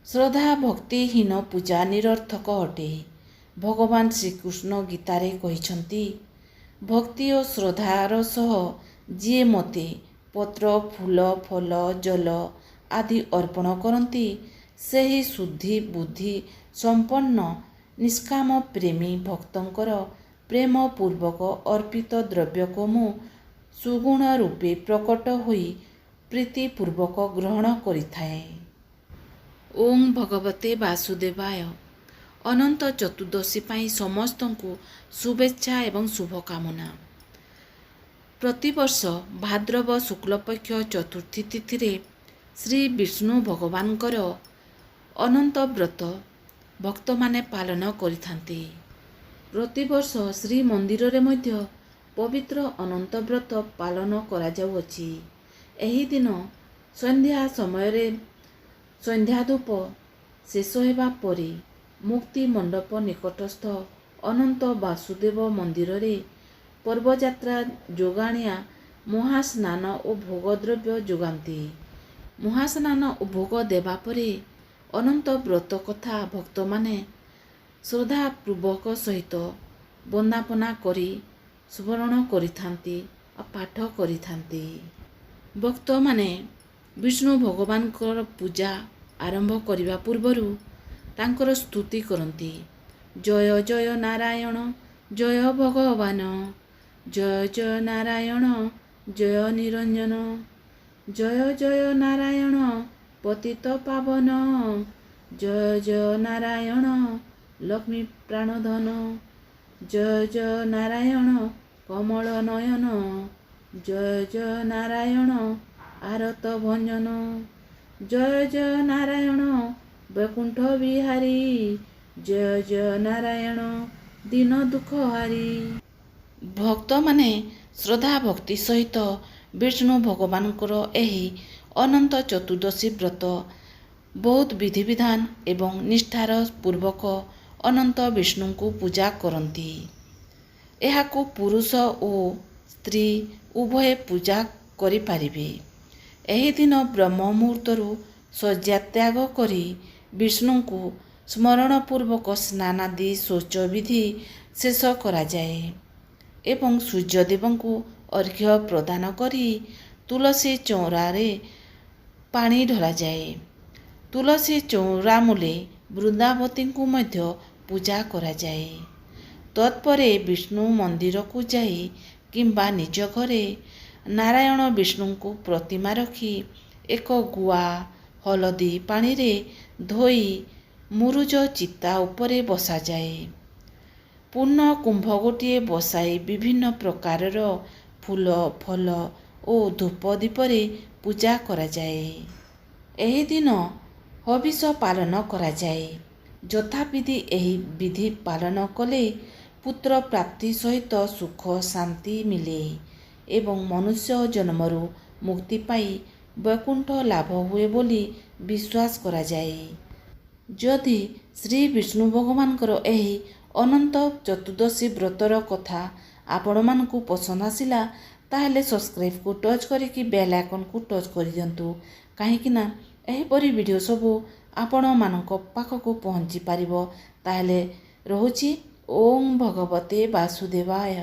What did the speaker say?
ଶ୍ରଦ୍ଧା ଭକ୍ତିହୀନ ପୂଜା ନିରର୍ଥକ ଅଟେ। ଭଗବାନ ଶ୍ରୀକୃଷ୍ଣ ଗୀତାରେ କହିଛନ୍ତି, ଭକ୍ତି ଓ ଶ୍ରଦ୍ଧାର ସହ ଯିଏ ମୋତେ ପତ୍ର, ଫୁଲ, ଫଲ, ଜଳ ଆଦି ଅର୍ପଣ କରନ୍ତି, ସେହି ଶୁଦ୍ଧି ବୁଦ୍ଧି ସମ୍ପନ୍ନ ନିଷ୍କାମ ପ୍ରେମୀ ଭକ୍ତଙ୍କର ପ୍ରେମପୂର୍ବକ ଅର୍ପିତ ଦ୍ରବ୍ୟକୁ ମୁଁ ସୁଗୁଣ ରୂପେ ପ୍ରକଟ ହୋଇ ପ୍ରୀତିପୂର୍ବକ ଗ୍ରହଣ କରିଥାଏ। ଓಂ ଭଗବତେ ବାସୁଦେବାୟ। ଅନନ୍ତ ଚତୁର୍ଦ୍ଦଶୀ ପାଇଁ ସମସ୍ତଙ୍କୁ ଶୁଭେଚ୍ଛା ଏବଂ ଶୁଭକାମନା। ପ୍ରତିବର୍ଷ ଭାଦ୍ରବ ଶୁକ୍ଲପକ୍ଷ ଚତୁର୍ଥୀ ତିଥିରେ ଶ୍ରୀ ବିଷ୍ଣୁ ଭଗବାନଙ୍କର ଅନନ୍ତ ବ୍ରତ ଭକ୍ତମାନେ ପାଳନ କରିଥାନ୍ତି। ପ୍ରତିବର୍ଷ ଶ୍ରୀମନ୍ଦିରରେ ମଧ୍ୟ ପବିତ୍ର ଅନନ୍ତ ବ୍ରତ ପାଳନ କରାଯାଉଅଛି। ଏହି ଦିନ ସନ୍ଧ୍ୟା ସମୟରେ ସନ୍ଧ୍ୟା ଧୂପ ଶେଷ ହେବା ପରେ ମୁକ୍ତି ମଣ୍ଡପ ନିକଟସ୍ଥ ଅନନ୍ତ ବାସୁଦେବ ମନ୍ଦିରରେ ପର୍ବଯାତ୍ରା ଯୋଗାଣିଆ ମହାସ୍ନାନ ଓ ଭୋଗଦ୍ରବ୍ୟ ଯୋଗାନ୍ତି। ମହାସ୍ନାନ ଓ ଭୋଗ ଦେବା ପରେ ଅନନ୍ତ ବ୍ରତ କଥା ଭକ୍ତମାନେ ଶ୍ରଦ୍ଧାପୂର୍ବକ ସହିତ ବନ୍ଦାପନା କରି ସ୍ମରଣ କରିଥାନ୍ତି ଓ ପାଠ କରିଥାନ୍ତି। ଭକ୍ତମାନେ ବିଷ୍ଣୁ ଭଗବାନଙ୍କର ପୂଜା ଆରମ୍ଭ କରିବା ପୂର୍ବରୁ ତାଙ୍କର ସ୍ତୁତି କରନ୍ତି। ଜୟ ଜୟ ନାରାୟଣ ଜୟ ଭଗବାନ, ଜୟ ଜୟ ନାରାୟଣ ଜୟ ନିରଞ୍ଜନ, ଜୟ ଜୟ ନାରାୟଣ ପତିତ ପାବନ, ଜୟ ଜୟ ନାରାୟଣ ଲକ୍ଷ୍ମୀ ପ୍ରାଣଧନ, ଜୟ ଜୟ ନାରାୟଣ କମଳ ନୟନ, ଜୟ ଜୟ ନାରାୟଣ ଆରତ ଭଞ୍ଜନ, ଜୟ ଜୟ ନାରାୟଣ ବୈକୁଣ୍ଠ ବିହାରୀ, ଜୟ ଜୟ ନାରାୟଣ ଦୀନ ଦୁଃଖହାରୀ। ଭକ୍ତମାନେ ଶ୍ରଦ୍ଧା ଭକ୍ତି ସହିତ ବିଷ୍ଣୁ ଭଗବାନଙ୍କର ଏହି ଅନନ୍ତ ଚତୁର୍ଦ୍ଦଶୀ ବ୍ରତ ବହୁତ ବିଧିବିଧାନ ଏବଂ ନିଷ୍ଠାର ପୂର୍ବକ ଅନନ୍ତ ବିଷ୍ଣୁଙ୍କୁ ପୂଜା କରନ୍ତି। ଏହାକୁ ପୁରୁଷ ଓ ସ୍ତ୍ରୀ ଉଭୟେ ପୂଜା କରିପାରିବେ। ଏହି ଦିନ ବ୍ରହ୍ମ ମୁହୂର୍ତ୍ତରୁ ଶଯ୍ୟାତ୍ୟାଗ କରି ବିଷ୍ଣୁଙ୍କୁ ସ୍ମରଣପୂର୍ବକ ସ୍ନାନାଦି ଶୌଚ ବିଧି ଶେଷ କରାଯାଏ ଏବଂ ସୂର୍ଯ୍ୟଦେବଙ୍କୁ ଅର୍ଘ୍ୟ ପ୍ରଦାନ କରି ତୁଳସୀ ଚଉରାରେ ପାଣି ଢଳାଯାଏ। ତୁଳସୀ ଚଉରାମୂଳେ ବୃନ୍ଦାବତୀଙ୍କୁ ମଧ୍ୟ ପୂଜା କରାଯାଏ। ତତ୍ପରେ ବିଷ୍ଣୁ ମନ୍ଦିରକୁ ଯାଇ କିମ୍ବା ନିଜ ଘରେ ନାରାୟଣ ବିଷ୍ଣୁଙ୍କୁ ପ୍ରତିମା ରଖି ଏକ ଗୁଆ ହଳଦୀ ପାଣିରେ ଧୋଇ ମୁରୁଜ ଚିତା ଉପରେ ବସାଯାଏ। ପୂର୍ଣ୍ଣ କୁମ୍ଭ ଗୋଟିଏ ବସାଇ ବିଭିନ୍ନ ପ୍ରକାରର ଫୁଲ, ଫଲ ଓ ଧୂପ ଦୀପରେ ପୂଜା କରାଯାଏ। ଏହି ଦିନ ହବିଷ ପାଳନ କରାଯାଏ। ଯଥାବିଧି ଏହି ବିଧି ପାଳନ କଲେ ପୁତ୍ର ପ୍ରାପ୍ତି ସହିତ ସୁଖ ଶାନ୍ତି ମିଳେ ଏବଂ ମନୁଷ୍ୟ ଜନ୍ମରୁ ମୁକ୍ତି ପାଇ ବୈକୁଣ୍ଠ ଲାଭ ହୁଏ ବୋଲି ବିଶ୍ୱାସ କରାଯାଏ। ଯଦି ଶ୍ରୀ ବିଷ୍ଣୁ ଭଗବାନଙ୍କର ଏହି ଅନନ୍ତ ଚତୁର୍ଦ୍ଦଶୀ ବ୍ରତର କଥା ଆପଣମାନଙ୍କୁ ପସନ୍ଦ ଆସିଲା, ତାହେଲେ ସବସ୍କ୍ରାଇବ୍କୁ ଟଚ୍ କରିକି ବେଲ୍ ଆଇକନ୍କୁ ଟଚ୍ କରିଦିଅନ୍ତୁ, କାହିଁକିନା ଏହିପରି ଭିଡ଼ିଓ ସବୁ ଆପଣମାନଙ୍କ ପାଖକୁ ପହଞ୍ଚି ପାରିବ। ତାହେଲେ ରହୁଛି। ଓಂ ଭଗବତେ ବାସୁଦେବାୟ।